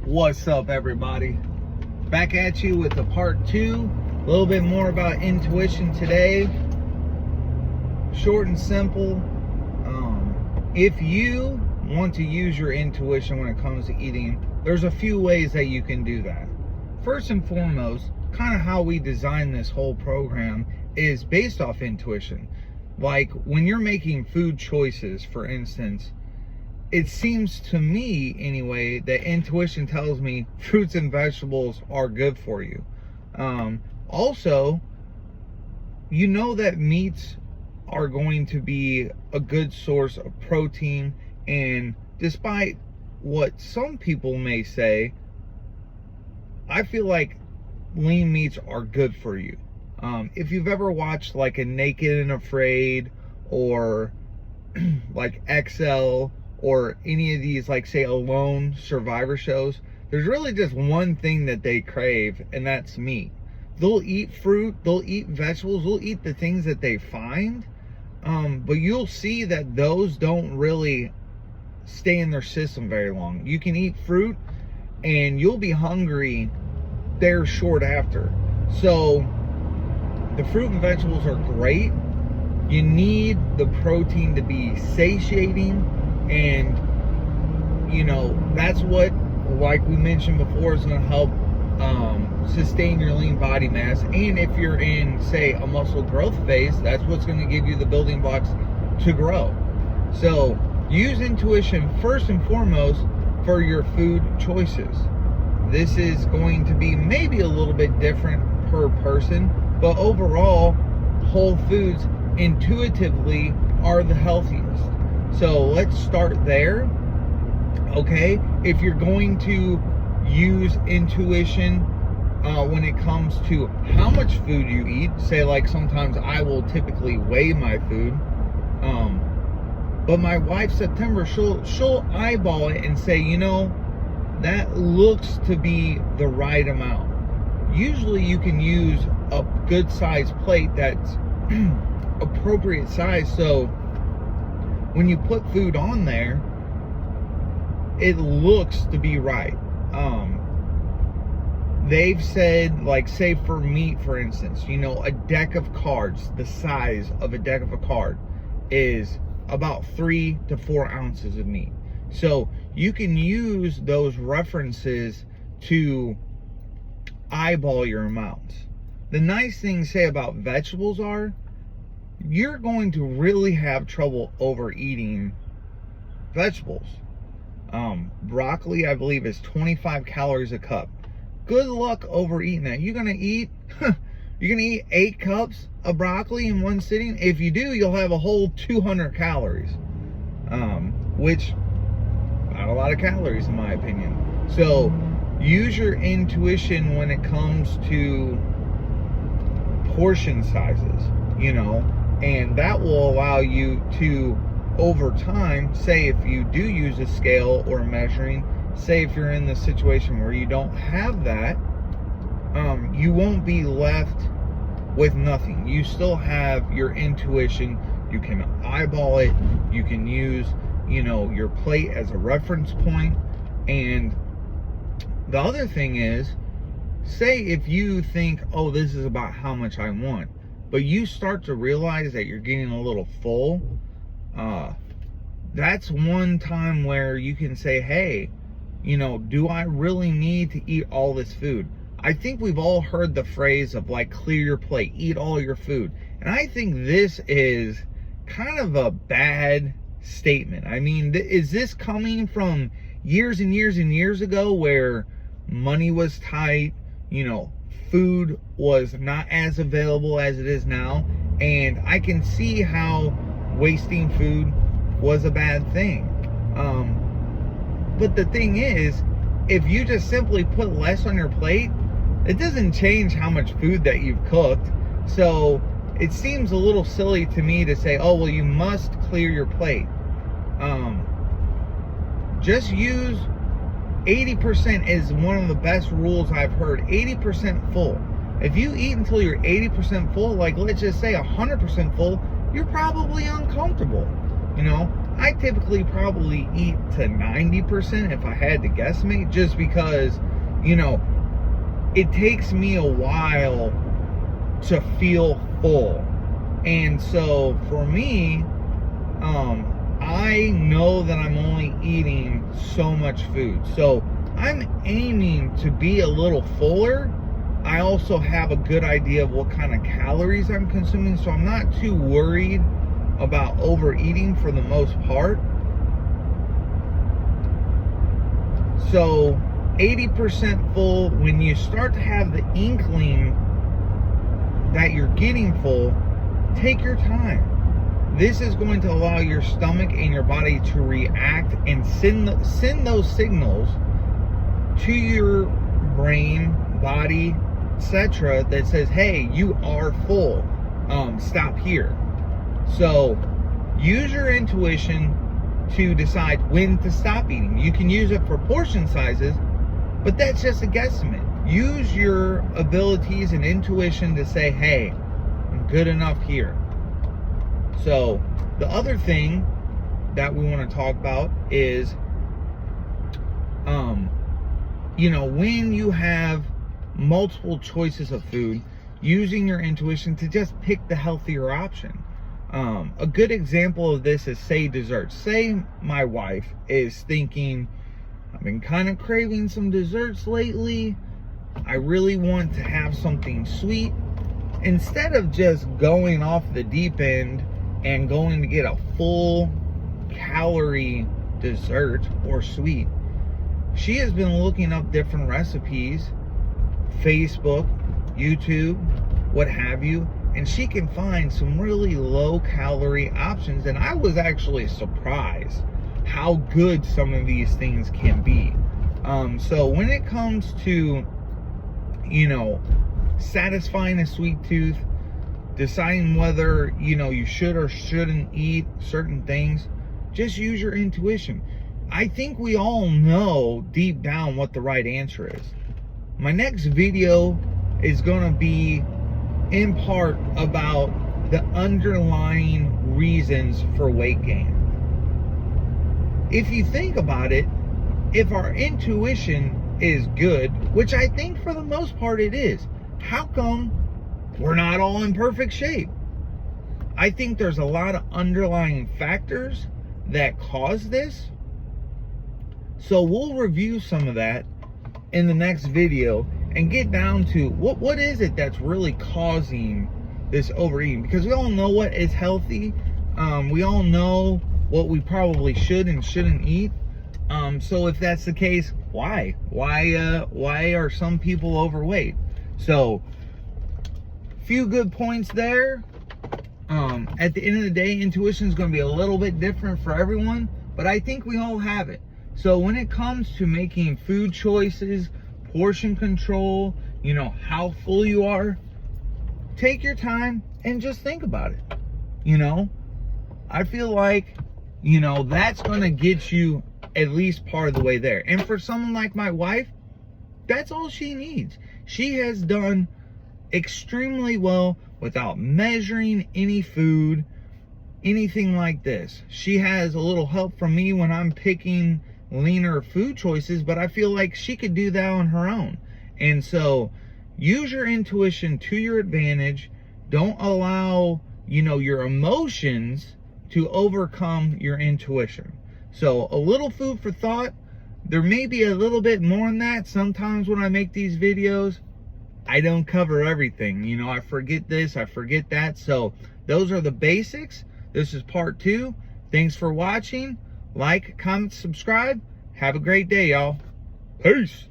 What's up, everybody? Back at you with the part 2. A little bit more about intuition today. Short and simple. If you want to use your intuition when it comes to eating, there's a few ways that you can do that. First and foremost, kind of how we design this whole program is based off intuition. Like when you're making food choices, for instance, it seems to me anyway that intuition tells me fruits and vegetables are good for you. Also, you know that meats are going to be a good source of protein, and despite what some people may say, I feel like lean meats are good for you. If you've ever watched like a Naked and Afraid or like XL or any of these, like say Alone survivor shows, there's really just one thing that they crave, and that's meat. They'll eat fruit, they'll eat vegetables, they'll eat the things that they find, but you'll see that those don't really stay in their system very long. You can eat fruit and you'll be hungry there short after. So the fruit and vegetables are great. You need the protein to be satiating, and you know that's what, like we mentioned before, is going to help sustain your lean body mass. And if you're in, say, a muscle growth phase, that's what's going to give you the building blocks to grow. So use intuition first and foremost for your food choices. This is going to be maybe a little bit different per person, but overall, whole foods intuitively are the healthiest. So let's start there. Okay, if you're going to use intuition when it comes to how much food you eat, say like sometimes I will typically weigh my food, but my wife September, she'll eyeball it and say, you know, that looks to be the right amount. Usually you can use a good size plate that's appropriate size, so when you put food on there, it looks to be right. They've said, like say for meat, for instance, you know, a deck of cards, the size of a deck of a card is about 3 to 4 ounces of meat. So you can use those references to eyeball your amounts. The nice thing, say, about vegetables are you're going to really have trouble overeating vegetables. Broccoli, I believe, is 25 calories a cup. Good luck overeating that. You're gonna eat 8 cups of broccoli in one sitting. If you do, you'll have a whole 200 calories, which not a lot of calories in my opinion. So use your intuition when it comes to portion sizes, you know, and that will allow you to, over time, say if you do use a scale or measuring, say if you're in the situation where you don't have that, you won't be left with nothing. You still have your intuition. You can eyeball it. You can use, you know, your plate as a reference point. And the other thing is, say if you think, oh, this is about how much I want, but you start to realize that you're getting a little full, that's one time where you can say, hey, you know, do I really need to eat all this food? I think we've all heard the phrase of like, clear your plate, eat all your food. And I think this is kind of a bad statement. I mean, is this coming from years and years and years ago where money was tight, you know, food was not as available as it is now? And I can see how wasting food was a bad thing. But the thing is, if you just simply put less on your plate, it doesn't change how much food that you've cooked. So it seems a little silly to me to say, oh, well, you must clear your plate. Just use 80% is one of the best rules I've heard. 80% full. If you eat until you're 80% full, like let's just say 100% full, you're probably uncomfortable. You know, I typically probably eat to 90% if I had to guesstimate, just because, you know, it takes me a while to feel full. And so for me, I know that I'm only eating so much food. So I'm aiming to be a little fuller. I also have a good idea of what kind of calories I'm consuming, so I'm not too worried about overeating for the most part. So 80% full. When you start to have the inkling that you're getting full, take your time. This is going to allow your stomach and your body to react and send those signals to your brain, body, etc., that says, hey, you are full. Stop here. So use your intuition to decide when to stop eating. You can use it for portion sizes, but that's just a guesstimate. Use your abilities and intuition to say, hey, I'm good enough here. So the other thing that we want to talk about is, you know, when you have multiple choices of food, using your intuition to just pick the healthier option. A good example of this is, say, desserts. Say my wife is thinking, I've been kind of craving some desserts lately. I really want to have something sweet. Instead of just going off the deep end and going to get a full calorie dessert or sweet, she has been looking up different recipes, Facebook, YouTube, what have you, and she can find some really low calorie options. And I was actually surprised how good some of these things can be. So when it comes to, you know, satisfying a sweet tooth, deciding whether, you know, you should or shouldn't eat certain things, just use your intuition. I think we all know deep down what the right answer is. My next video is going to be in part about the underlying reasons for weight gain. If you think about it, if our intuition is good, which I think for the most part it is, how come we're not all in perfect shape? I think there's a lot of underlying factors that cause this. So we'll review some of that in the next video and get down to what is it that's really causing this overeating, because we all know what is healthy. We all know what we probably should and shouldn't eat. So if that's the case, why are some people overweight? So few good points there. At the end of the day, intuition is going to be a little bit different for everyone, but I think we all have it. So when it comes to making food choices, portion control, you know, how full you are, take your time and just think about it. You know, I feel like, you know, that's going to get you at least part of the way there. And for someone like my wife, that's all she needs. She has done extremely well without measuring any food, anything like this. She has a little help from me when I'm picking leaner food choices, but I feel like she could do that on her own. And so use your intuition to your advantage. Don't allow, you know, your emotions to overcome your intuition. So a little food for thought. There may be a little bit more than that. Sometimes when I make these videos, I don't cover everything. You know, I forget this, I forget that. So those are the basics. This is part 2. Thanks for watching. Like, comment, subscribe. Have a great day, y'all. Peace.